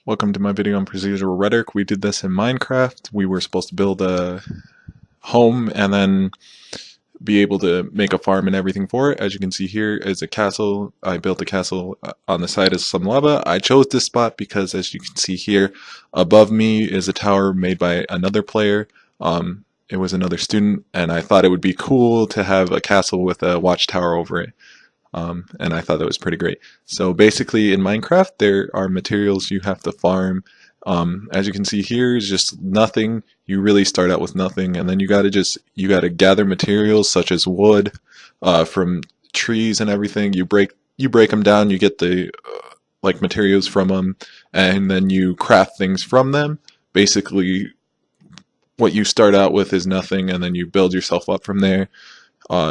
Welcome to my video on procedural rhetoric. We did this in Minecraft. We were supposed to build a home and then be able to make a farm and everything for it. As you can see here is a castle. I built a castle on the side of some lava. I chose this spot because, as you can see here, above me is a tower made by another player. It was another student, and I thought it would be cool to have a castle with a watchtower over it. And I thought that was pretty great. So basically in Minecraft, there are materials you have to farm. As you can see here, is just nothing. You really start out with nothing, and then you gotta gather materials such as wood from trees and everything. You break them down. You get the like materials from them, and then you craft things from them. Basically, what you start out with is nothing, and then you build yourself up from there.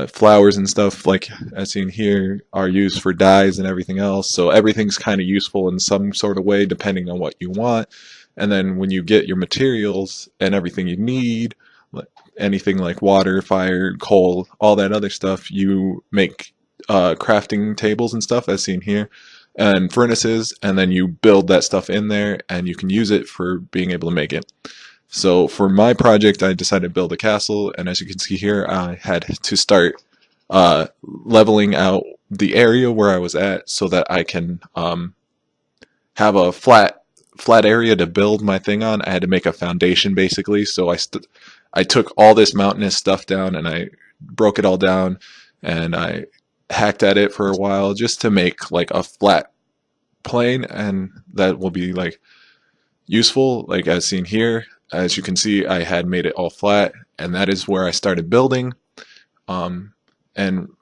Flowers and stuff, like as seen here, are used for dyes and everything else. So everything's kind of useful in some sort of way depending on what you want. And then when you get your materials and everything you need, anything like water, fire, coal, all that other stuff, you make crafting tables and stuff as seen here, and furnaces, and then you build that stuff in there and you can use it for being able to make it. So for my project, I decided to build a castle, and as you can see here, I had to start leveling out the area where I was at so that I can have a flat area to build my thing on. I had to make a foundation basically, so I took all this mountainous stuff down and I broke it all down, and I hacked at it for a while just to make like a flat plane, and that will be like useful, like as seen here. As you can see, I had made it all flat, and that is where I started building. And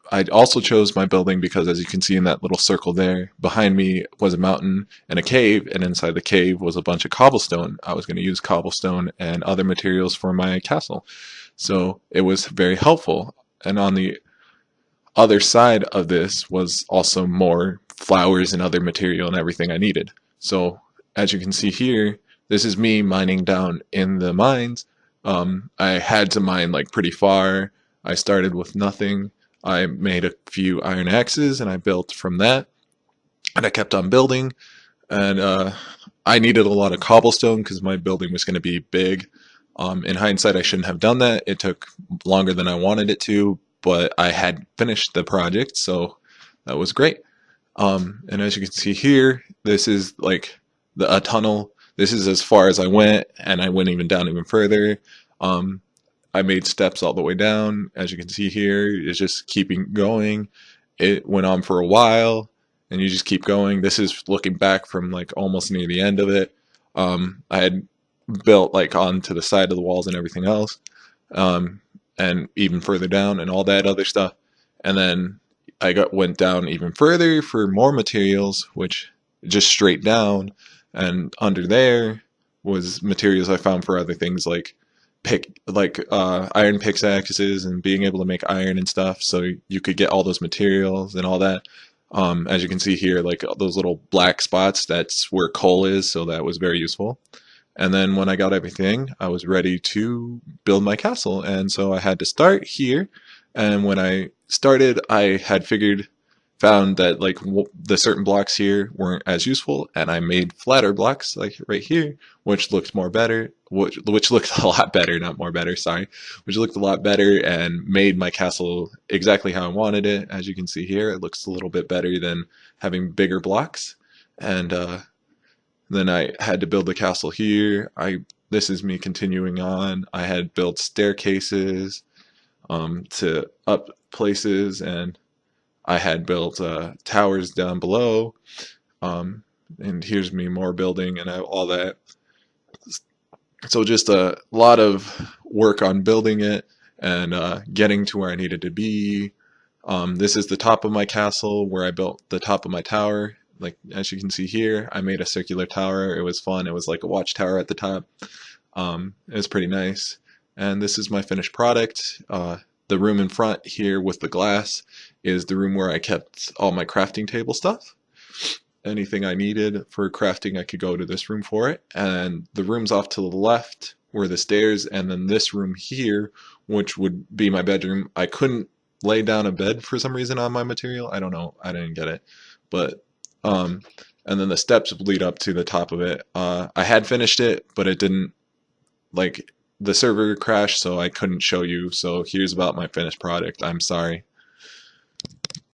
I also chose my building because, as you can see in that little circle there, behind me was a mountain and a cave, and inside the cave was a bunch of cobblestone. I was going to use cobblestone and other materials for my castle, so it was very helpful. And on the other side of this was also more flowers and other material and everything I needed. So as you can see here, this is me mining down in the mines. I had to mine like pretty far. I started with nothing. I made a few iron axes and I built from that. And I kept on building. And I needed a lot of cobblestone because my building was going to be big. In hindsight, I shouldn't have done that. It took longer than I wanted it to, but I had finished the project, so that was great. And as you can see here, this is like a tunnel. This is as far as I went, and I went even down even further. I made steps all the way down. As you can see here, it's just keeping going. It went on for a while, and you just keep going. This is looking back from like almost near the end of it. I had built like onto the side of the walls and everything else, and even further down and all that other stuff. And then went down even further for more materials, which just straight down. And under there was materials I found for other things like iron pickaxes and being able to make iron and stuff. So you could get all those materials and all that. As you can see here, like those little black spots, that's where coal is. So that was very useful. And then when I got everything, I was ready to build my castle. And so I had to start here. And when I started, I had found that like the certain blocks here weren't as useful, and I made flatter blocks like right here, which looked more better, which looked a lot better, not more better, sorry, which looked a lot better and made my castle exactly how I wanted it. As you can see here, it looks a little bit better than having bigger blocks. And then I had to build the castle here. This is me continuing on. I had built staircases to up places, and I had built towers down below, and here's me more building and all that. So just a lot of work on building it and getting to where I needed to be. This is the top of my castle where I built the top of my tower. Like as you can see here, I made a circular tower. It was fun. It was like a watchtower at the top. It was pretty nice. And this is my finished product. The room in front here with the glass is the room where I kept all my crafting table stuff. Anything I needed for crafting, I could go to this room for it. And the rooms off to the left were the stairs, and then this room here, which would be my bedroom. I couldn't lay down a bed for some reason on my material. I don't know. I didn't get it. But and then the steps lead up to the top of it. I had finished it, but it didn't, like, the server crashed, so I couldn't show you. So here's about my finished product. I'm sorry.